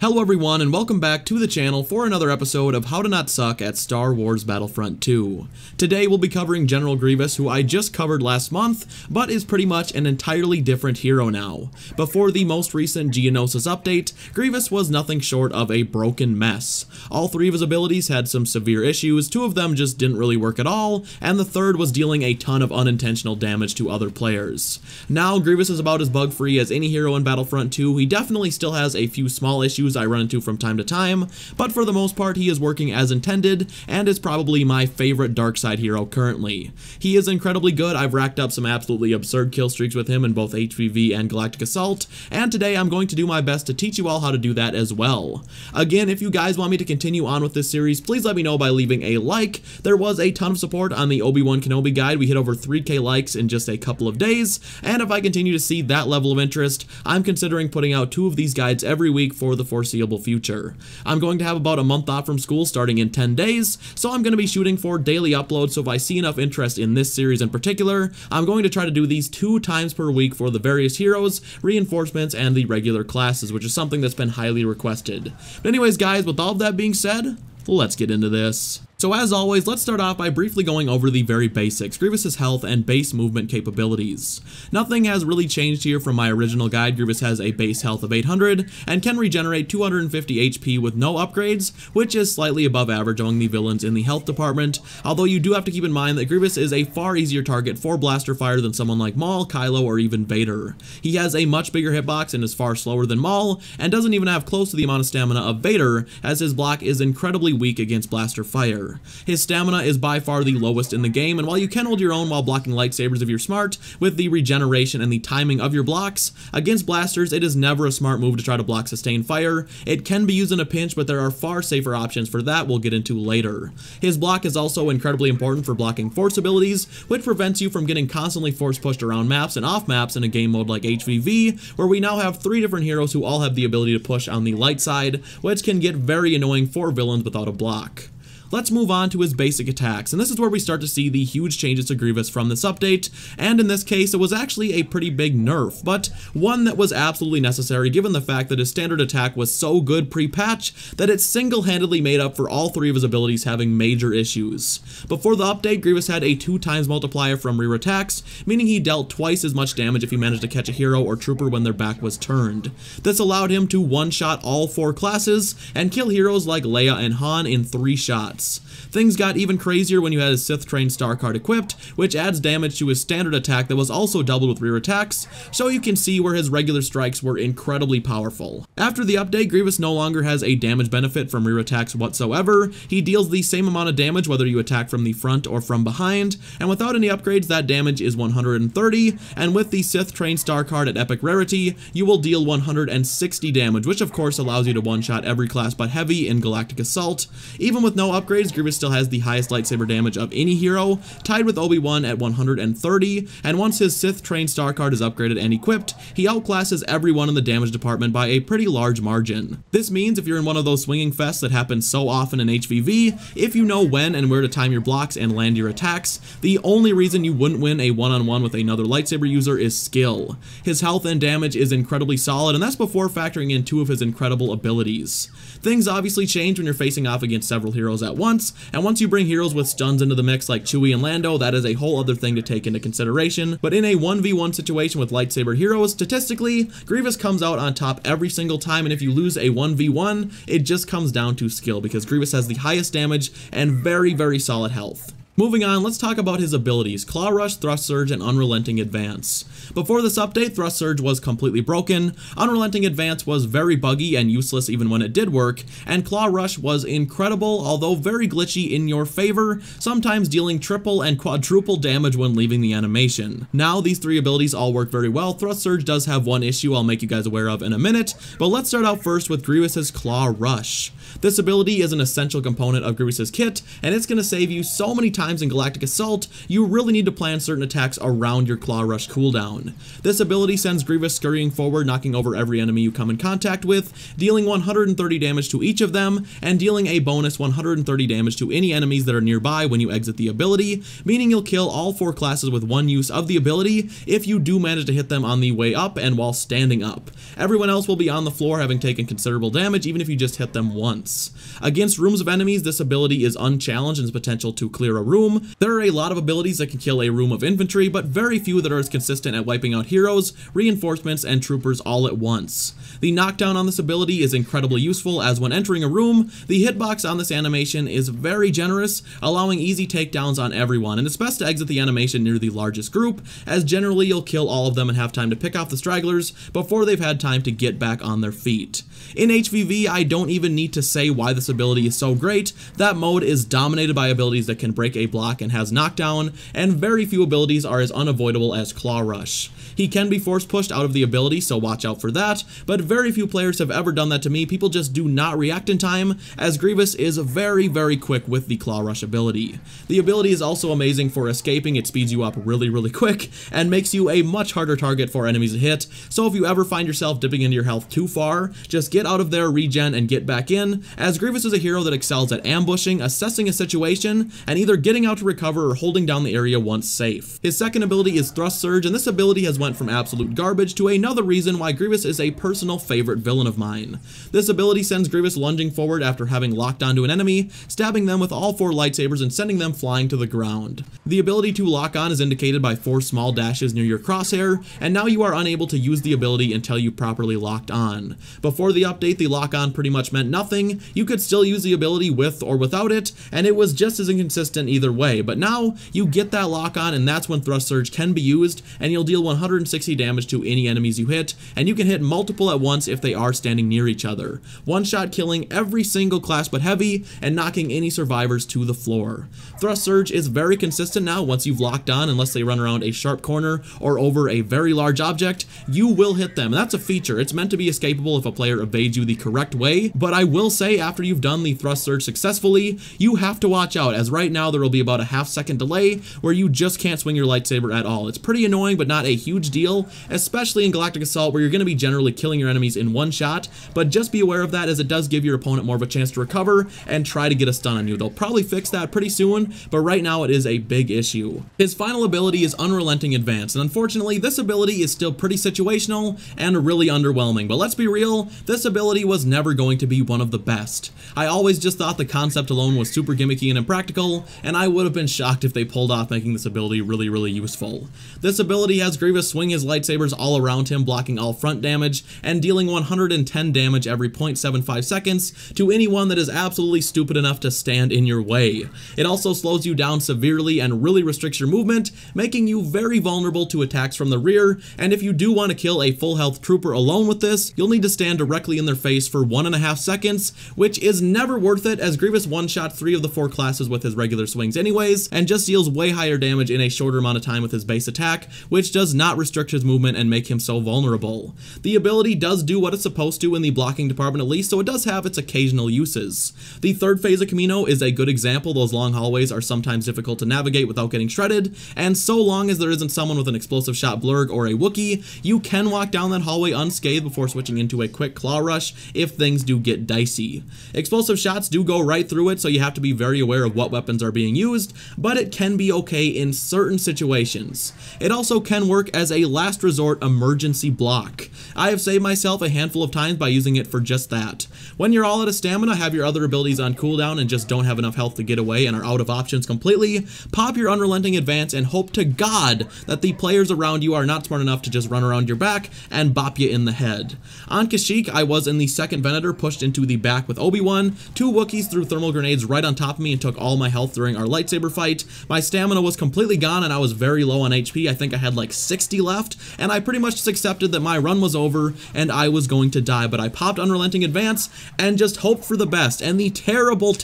Hello everyone and welcome back to the channel for another episode of How to Not Suck at Star Wars Battlefront II. Today we'll be covering General Grievous, who I just covered last month, but is pretty much an entirely different hero now. Before the most recent Geonosis update, Grievous was nothing short of a broken mess. All three of his abilities had some severe issues, two of them just didn't really work at all, and the third was dealing a ton of unintentional damage to other players. Now Grievous is about as bug-free as any hero in Battlefront 2, he definitely still has a few small issues I run into from time to time, but for the most part he is working as intended and is probably my favorite dark side hero currently. He is incredibly good. I've racked up some absolutely absurd kill streaks with him in both HVV and Galactic Assault, and today I'm going to do my best to teach you all how to do that as well. Again, if you guys want me to continue on with this series, please let me know by leaving a like. There was a ton of support on the Obi-Wan Kenobi guide. We hit over 3K likes in just a couple of days, and if I continue to see that level of interest, I'm considering putting out 2 of these guides every week for the foreseeable future. I'm going to have about a month off from school starting in 10 days, so I'm going to be shooting for daily uploads, so if I see enough interest in this series in particular, I'm going to try to do these 2 times per week for the various heroes, reinforcements, and the regular classes, which is something that's been highly requested. But anyways guys, with all of that being said, let's get into this. So as always, let's start off by briefly going over the very basics, Grievous's health and base movement capabilities. Nothing has really changed here from my original guide. Grievous has a base health of 800 and can regenerate 250 HP with no upgrades, which is slightly above average among the villains in the health department, although you do have to keep in mind that Grievous is a far easier target for blaster fire than someone like Maul, Kylo, or even Vader. He has a much bigger hitbox and is far slower than Maul, and doesn't even have close to the amount of stamina of Vader, as his block is incredibly weak against blaster fire. His stamina is by far the lowest in the game, and while you can hold your own while blocking lightsabers if you're smart, with the regeneration and the timing of your blocks, against blasters it is never a smart move to try to block sustained fire. It can be used in a pinch, but there are far safer options for that we'll get into later. His block is also incredibly important for blocking force abilities, which prevents you from getting constantly force pushed around maps and off maps in a game mode like HVV, where we now have 3 different heroes who all have the ability to push on the light side, which can get very annoying for villains without a block. Let's move on to his basic attacks, and this is where we start to see the huge changes to Grievous from this update, and in this case it was actually a pretty big nerf, but one that was absolutely necessary given the fact that his standard attack was so good pre-patch that it single-handedly made up for all 3 of his abilities having major issues. Before the update, Grievous had a 2x multiplier from rear attacks, meaning he dealt twice as much damage if he managed to catch a hero or trooper when their back was turned. This allowed him to one-shot all 4 classes and kill heroes like Leia and Han in 3 shots. Things got even crazier when you had his Sith-trained star card equipped, which adds damage to his standard attack that was also doubled with rear attacks, so you can see where his regular strikes were incredibly powerful. After the update, Grievous no longer has a damage benefit from rear attacks whatsoever. He deals the same amount of damage whether you attack from the front or from behind, and without any upgrades that damage is 130, and with the Sith-trained star card at epic rarity, you will deal 160 damage, which of course allows you to one-shot every class but heavy in Galactic Assault. Even with no upgrades, Grievous still has the highest lightsaber damage of any hero, tied with Obi-Wan at 130, and once his Sith-trained star card is upgraded and equipped, he outclasses everyone in the damage department by a pretty large margin. This means if you're in one of those swinging fests that happen so often in HVV, if you know when and where to time your blocks and land your attacks, the only reason you wouldn't win a one-on-one with another lightsaber user is skill. His health and damage is incredibly solid, and that's before factoring in 2 of his incredible abilities. Things obviously change when you're facing off against several heroes at once, and once you bring heroes with stuns into the mix like Chewie and Lando, that is a whole other thing to take into consideration, but in a 1v1 situation with lightsaber heroes, statistically, Grievous comes out on top every single time, and if you lose a 1v1, it just comes down to skill, because Grievous has the highest damage and very solid health. Moving on, let's talk about his abilities, Claw Rush, Thrust Surge, and Unrelenting Advance. Before this update, Thrust Surge was completely broken, Unrelenting Advance was very buggy and useless even when it did work, and Claw Rush was incredible, although very glitchy in your favor, sometimes dealing triple and quadruple damage when leaving the animation. Now, these 3 abilities all work very well. Thrust Surge does have one issue I'll make you guys aware of in a minute, but let's start out first with Grievous's Claw Rush. This ability is an essential component of Grievous's kit, and it's going to save you so many times times in Galactic Assault, you really need to plan certain attacks around your Claw Rush cooldown. This ability sends Grievous scurrying forward, knocking over every enemy you come in contact with, dealing 130 damage to each of them, and dealing a bonus 130 damage to any enemies that are nearby when you exit the ability, meaning you'll kill all 4 classes with one use of the ability if you do manage to hit them on the way up and while standing up. Everyone else will be on the floor having taken considerable damage even if you just hit them once. Against rooms of enemies, this ability is unchallenged in its potential to clear a room. There are a lot of abilities that can kill a room of infantry, but very few that are as consistent at wiping out heroes, reinforcements, and troopers all at once. The knockdown on this ability is incredibly useful, as when entering a room, the hitbox on this animation is very generous, allowing easy takedowns on everyone, and it's best to exit the animation near the largest group, as generally you'll kill all of them and have time to pick off the stragglers before they've had time to get back on their feet. In HVV, I don't even need to say why this ability is so great. That mode is dominated by abilities that can break a block and has knockdown, and very few abilities are as unavoidable as Claw Rush. He can be force pushed out of the ability, so watch out for that, but very few players have ever done that to me. People just do not react in time, as Grievous is very quick with the Claw Rush ability. The ability is also amazing for escaping. It speeds you up really quick, and makes you a much harder target for enemies to hit, so if you ever find yourself dipping into your health too far, just get out of there, regen, and get back in, as Grievous is a hero that excels at ambushing, assessing a situation, and either getting out to recover or holding down the area once safe. His second ability is Thrust Surge, and this ability has went from absolute garbage to another reason why Grievous is a personal favorite villain of mine. This ability sends Grievous lunging forward after having locked onto an enemy, stabbing them with all 4 lightsabers and sending them flying to the ground. The ability to lock on is indicated by 4 small dashes near your crosshair, and now you are unable to use the ability until you properly locked on. Before the update, the lock-on pretty much meant nothing. You could still use the ability with or without it, and it was just as inconsistent either way, but now you get that lock-on, and that's when Thrust Surge can be used, and you'll deal 160 damage to any enemies you hit, and you can hit multiple at once if they are standing near each other. One-shot killing every single class but heavy, and knocking any survivors to the floor. Thrust Surge is very consistent now once you've locked on, unless they run around a sharp corner or over a very large object, you will hit them, and that's a feature. It's meant to be escapable if a player evades you the correct way, but I will say after you've done the Thrust Surge successfully, you have to watch out, as right now there will be about a half-second delay where you just can't swing your lightsaber at all. It's pretty annoying, but not a huge deal, especially in Galactic Assault where you're going to be generally killing your enemies in one shot, but just be aware of that, as it does give your opponent more of a chance to recover and try to get a stun on you. They'll probably fix that pretty soon, but right now it is a big issue. His final ability is Unrelenting Advance, and unfortunately this ability is still pretty situational and really underwhelming, but let's be real, this ability was never going to be one of the best. I always just thought the concept alone was super gimmicky and impractical, and I would have been shocked if they pulled off making this ability really useful. This ability has Grievous swing his lightsabers all around him, blocking all front damage, and dealing 110 damage every 0.75 seconds to anyone that is absolutely stupid enough to stand in your way. It also slows you down severely and really restricts your movement, making you very vulnerable to attacks from the rear, and if you do want to kill a full health trooper alone with this, you'll need to stand directly in their face for 1.5 seconds, which is never worth it, as Grievous one-shot 3 of the 4 classes with his regular swings anyways, and just deals way higher damage in a shorter amount of time with his base attack, which does not restrict his movement and make him so vulnerable. The ability does do what it's supposed to in the blocking department at least, so it does have its occasional uses. The third phase of Camino is a good example. Those long hallways are sometimes difficult to navigate without getting shredded, and so long as there isn't someone with an explosive shot blurg or a Wookiee, you can walk down that hallway unscathed before switching into a quick claw rush if things do get dicey. Explosive shots do go right through it, so you have to be very aware of what weapons are being used, but it can be okay in certain situations. It also can work as a last resort emergency block. I have saved myself a handful of times by using it for just that. When you're all out of stamina, have your other abilities on cooldown, and just don't have enough health to get away and are out of options completely, pop your Unrelenting Advance and hope to God that the players around you are not smart enough to just run around your back and bop you in the head. On Kashyyyk, I was in the second Venator, pushed into the back with Obi-Wan. 2 Wookiees threw thermal grenades right on top of me and took all my health during our lightsaber fight. My stamina was completely gone and I was very low on HP. I think I had like 60 left, and I pretty much just accepted that my run was over and I was going to die, but I popped Unrelenting Advance and just hoped for the best, and the terrible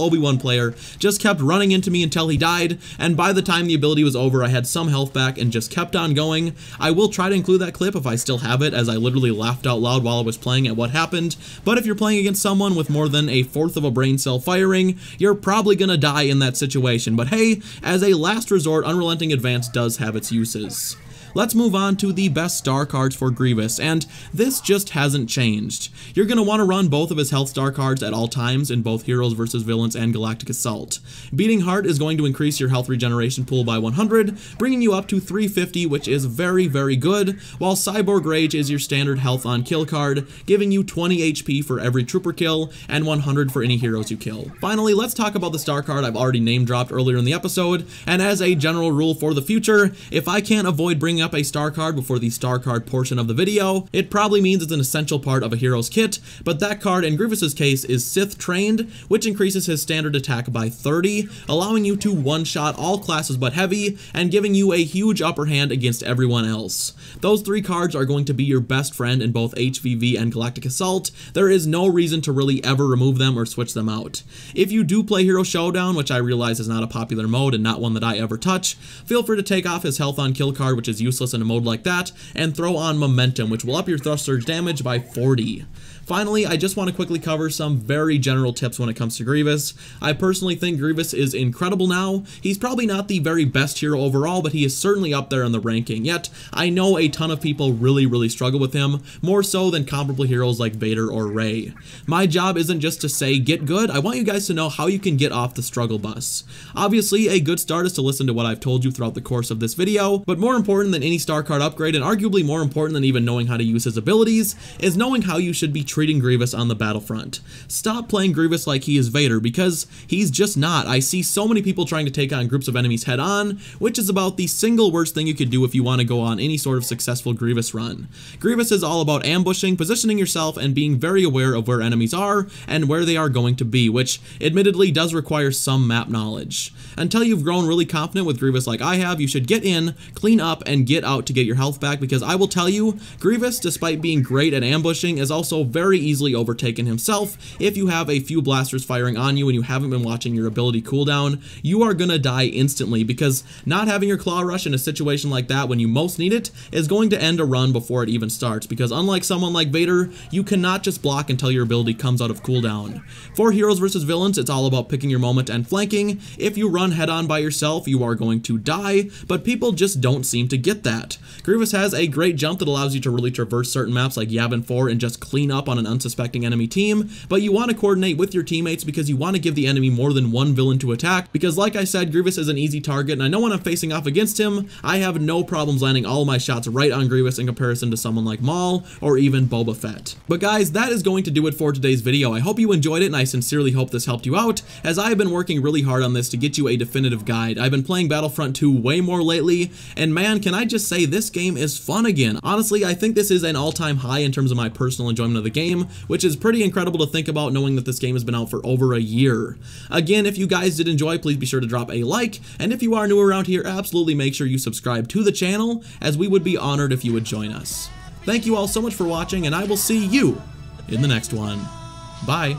Obi-Wan player just kept running into me until he died, and by the time the ability was over, I had some health back and just kept on going. I will try to include that clip if I still have it, as I literally laughed out loud while I was playing at what happened, but if you're playing against someone with more than 1/4 of a brain cell firing, you're probably gonna die die in that situation, but hey, as a last resort, Unrelenting Advance does have its uses. Let's move on to the best star cards for Grievous, and this just hasn't changed. You're going to want to run both of his health star cards at all times in both Heroes vs. Villains and Galactic Assault. Beating Heart is going to increase your health regeneration pool by 100, bringing you up to 350, which is very, very good, while Cyborg Rage is your standard health on kill card, giving you 20 HP for every trooper kill and 100 for any heroes you kill. Finally, let's talk about the star card I've already name dropped earlier in the episode, and as a general rule for the future, if I can't avoid bringing up a star card before the star card portion of the video, it probably means it's an essential part of a hero's kit, but that card in Grievous's case is Sith Trained, which increases his standard attack by 30, allowing you to one-shot all classes but heavy, and giving you a huge upper hand against everyone else. Those three cards are going to be your best friend in both HVV and Galactic Assault. There is no reason to really ever remove them or switch them out. If you do play Hero Showdown, which I realize is not a popular mode and not one that I ever touch, feel free to take off his health on kill card, which is useless in a mode like that, and throw on Momentum, which will up your thrust surge damage by 40. Finally, I just want to quickly cover some very general tips when it comes to Grievous. I personally think Grievous is incredible now. He's probably not the very best hero overall, but he is certainly up there in the ranking. Yet, I know a ton of people really struggle with him, more so than comparable heroes like Vader or Rey. My job isn't just to say get good, I want you guys to know how you can get off the struggle bus. Obviously, a good start is to listen to what I've told you throughout the course of this video, but more important than any star card upgrade, and arguably more important than even knowing how to use his abilities, is knowing how you should be treating Grievous on the battlefront. Stop playing Grievous like he is Vader, because he's just not. I see so many people trying to take on groups of enemies head on, which is about the single worst thing you could do if you want to go on any sort of successful Grievous run. Grievous is all about ambushing, positioning yourself, and being very aware of where enemies are and where they are going to be, which admittedly does require some map knowledge. Until you've grown really confident with Grievous like I have, you should get in, clean up, and get out to get your health back, because I will tell you, Grievous, despite being great at ambushing, is also very easily overtaken himself. If you have a few blasters firing on you and you haven't been watching your ability cooldown, you are gonna die instantly, because not having your claw rush in a situation like that when you most need it is going to end a run before it even starts, because unlike someone like Vader, you cannot just block until your ability comes out of cooldown. For Heroes vs. Villains, it's all about picking your moment and flanking. If you run head on by yourself, you are going to die, but people just don't seem to get that. Grievous has a great jump that allows you to really traverse certain maps like Yavin 4 and just clean up on an unsuspecting enemy team, but you want to coordinate with your teammates because you want to give the enemy more than one villain to attack, because like I said, Grievous is an easy target, and I know when I'm facing off against him, I have no problems landing all my shots right on Grievous in comparison to someone like Maul or even Boba Fett. But guys, that is going to do it for today's video. I hope you enjoyed it, and I sincerely hope this helped you out, as I have been working really hard on this to get you a definitive guide. I've been playing Battlefront 2 way more lately, and man, can I just say this game is fun again. Honestly, I think this is an all-time high in terms of my personal enjoyment of the game, which is pretty incredible to think about knowing that this game has been out for over a year. Again, if you guys did enjoy, please be sure to drop a like, and if you are new around here, absolutely make sure you subscribe to the channel, as we would be honored if you would join us. Thank you all so much for watching, and I will see you in the next one. Bye.